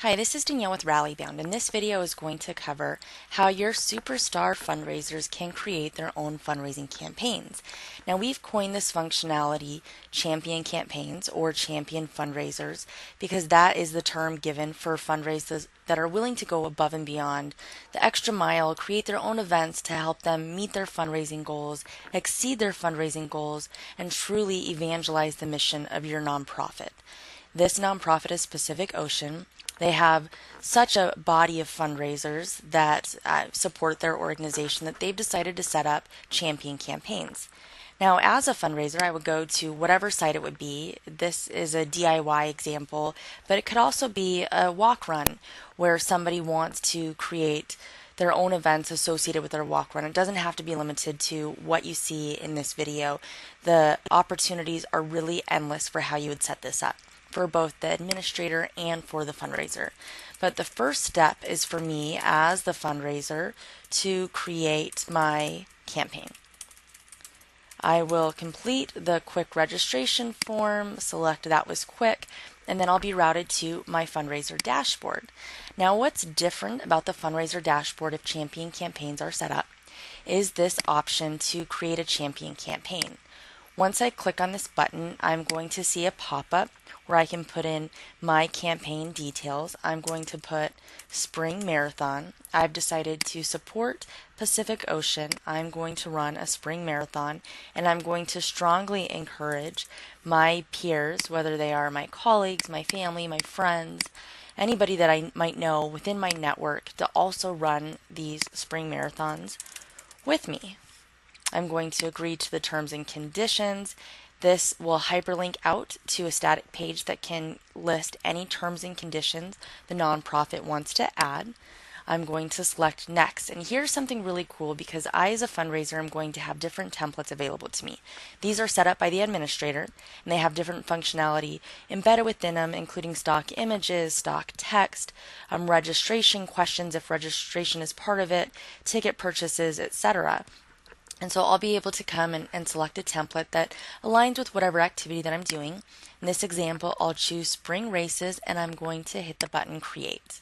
Hi, this is Danielle with Rallybound, and this video is going to cover how your superstar fundraisers can create their own fundraising campaigns. Now, we've coined this functionality champion campaigns or champion fundraisers because that is the term given for fundraisers that are willing to go above and beyond the extra mile, create their own events to help them meet their fundraising goals, exceed their fundraising goals, and truly evangelize the mission of your nonprofit. This nonprofit is Pacific Ocean. They have such a body of fundraisers that support their organization that they've decided to set up champion campaigns. Now, as a fundraiser, I would go to whatever site it would be. This is a DIY example, but it could also be a walk run where somebody wants to create their own events associated with their walk run. It doesn't have to be limited to what you see in this video. The opportunities are really endless for how you would set this up for both the administrator and for the fundraiser. But the first step is for me as the fundraiser to create my campaign. I will complete the quick registration form, select that was quick, and then I'll be routed to my fundraiser dashboard. Now, what's different about the fundraiser dashboard if champion campaigns are set up is this option to create a champion campaign. Once I click on this button, I'm going to see a pop-up where I can put in my campaign details. I'm going to put Spring Marathon. I've decided to support Pacific Ocean. I'm going to run a spring marathon, and I'm going to strongly encourage my peers, whether they are my colleagues, my family, my friends, anybody that I might know within my network, to also run these spring marathons with me. I'm going to agree to the terms and conditions. This will hyperlink out to a static page that can list any terms and conditions the nonprofit wants to add. I'm going to select next. And here's something really cool because I, as a fundraiser, am going to have different templates available to me. These are set up by the administrator, and they have different functionality embedded within them, including stock images, stock text, registration questions if registration is part of it, ticket purchases, etc. And so I'll be able to come and select a template that aligns with whatever activity that I'm doing. In this example, I'll choose spring races and I'm going to hit the button create.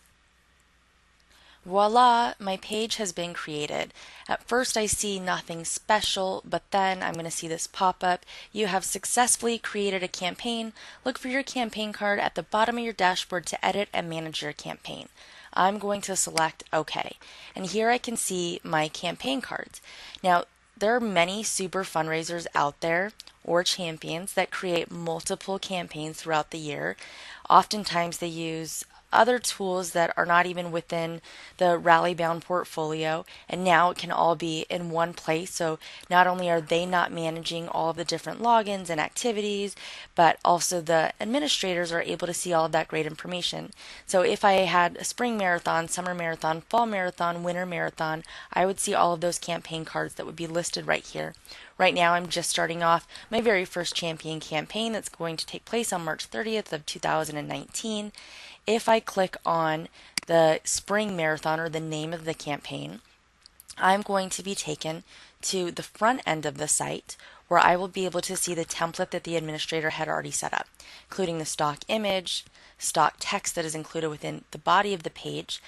Voila, my page has been created. At first I see nothing special, but then I'm going to see this pop up. You have successfully created a campaign. Look for your campaign card at the bottom of your dashboard to edit and manage your campaign. I'm going to select OK. And here I can see my campaign cards. Now, there are many super fundraisers out there or champions that create multiple campaigns throughout the year. Oftentimes they use other tools that are not even within the Rallybound portfolio, and now it can all be in one place. So not only are they not managing all of the different logins and activities, but also the administrators are able to see all of that great information. So if I had a spring marathon, summer marathon, fall marathon, winter marathon, I would see all of those campaign cards that would be listed right here. Right now I'm just starting off my very first champion campaign that's going to take place on March 30th of 2019. If I click on the spring marathon or the name of the campaign, I'm going to be taken to the front end of the site where I will be able to see the template that the administrator had already set up, including the stock image, stock text that is included within the body of the page.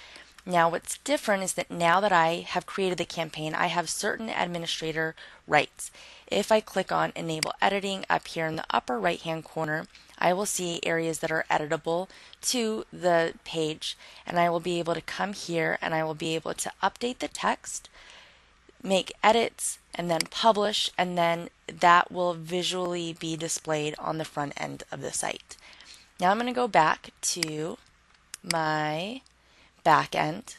Now, what's different is that now that I have created the campaign, I have certain administrator rights. If I click on Enable Editing up here in the upper right-hand corner, I will see areas that are editable to the page, and I will be able to come here and I will be able to update the text, make edits, and then publish, and then that will visually be displayed on the front end of the site. Now I'm going to go back to my back end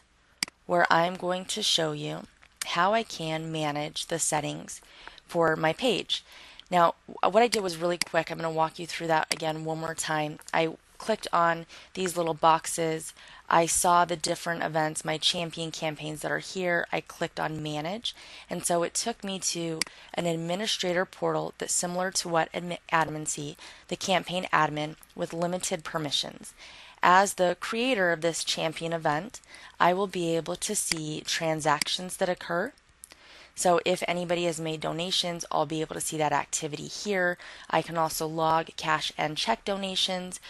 where I'm going to show you how I can manage the settings for my page. Now, what I did was really quick. I'm going to walk you through that again one more time. I clicked on these little boxes. I saw the different events, my champion campaigns that are here. I clicked on manage, and so it took me to an administrator portal that's similar to what admin see, the campaign admin with limited permissions. As the creator of this champion event, I will be able to see transactions that occur. So if anybody has made donations, I'll be able to see that activity here. I can also log cash and check donations.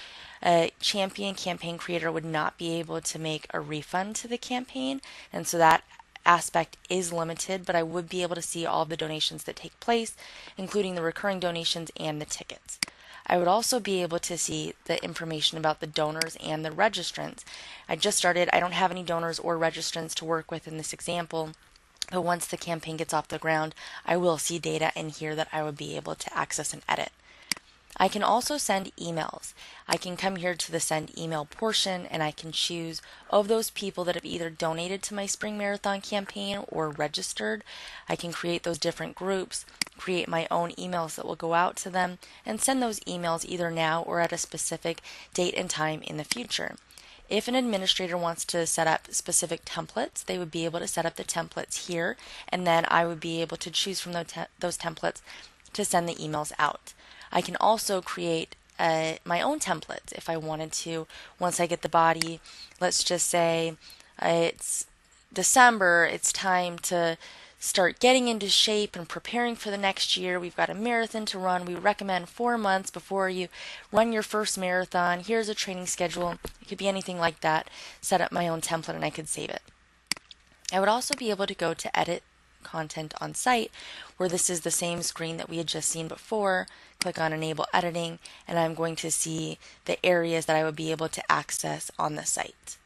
A champion campaign creator would not be able to make a refund to the campaign, and so that aspect is limited, but I would be able to see all the donations that take place, including the recurring donations and the tickets. I would also be able to see the information about the donors and the registrants. I just started, I don't have any donors or registrants to work with in this example, but once the campaign gets off the ground, I will see data in here that I would be able to access and edit. I can also send emails. I can come here to the send email portion and I can choose of those people that have either donated to my spring marathon campaign or registered. I can create those different groups, create my own emails that will go out to them, and send those emails either now or at a specific date and time in the future. If an administrator wants to set up specific templates, they would be able to set up the templates here, and then I would be able to choose from those templates to send the emails out. I can also create my own templates if I wanted to. Once I get the body, let's just say it's December, it's time to start getting into shape and preparing for the next year. We've got a marathon to run. We recommend 4 months before you run your first marathon. Here's a training schedule. It could be anything like that. Set up my own template and I could save it. I would also be able to go to edit content on site, where this is the same screen that we had just seen before. Click on enable editing and I'm going to see the areas that I would be able to access on the site.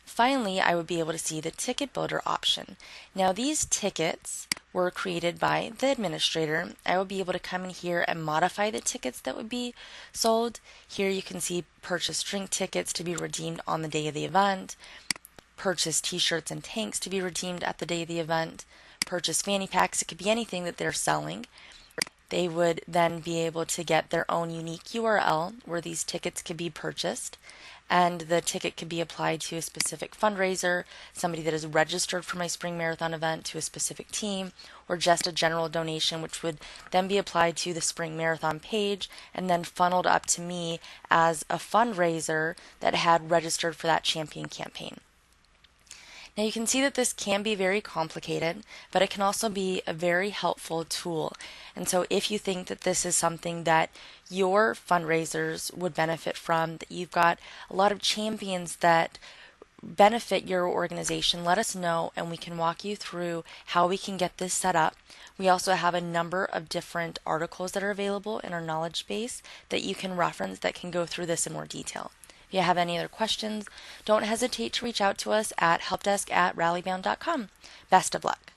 Finally, I would be able to see the ticket builder option. Now these tickets were created by the administrator. I will be able to come in here and modify the tickets that would be sold. Here you can see purchase drink tickets to be redeemed on the day of the event, purchase t-shirts and tanks to be redeemed at the day of the event, purchase fanny packs. It could be anything that they're selling. They would then be able to get their own unique URL where these tickets could be purchased, and the ticket could be applied to a specific fundraiser, somebody that is registered for my spring marathon event, to a specific team, or just a general donation, which would then be applied to the spring marathon page and then funneled up to me as a fundraiser that had registered for that champion campaign. Now you can see that this can be very complicated, but it can also be a very helpful tool. And so if you think that this is something that your fundraisers would benefit from, that you've got a lot of champions that benefit your organization, let us know and we can walk you through how we can get this set up. We also have a number of different articles that are available in our knowledge base that you can reference that can go through this in more detail. If you have any other questions, don't hesitate to reach out to us at helpdesk@rallybound.com. Best of luck.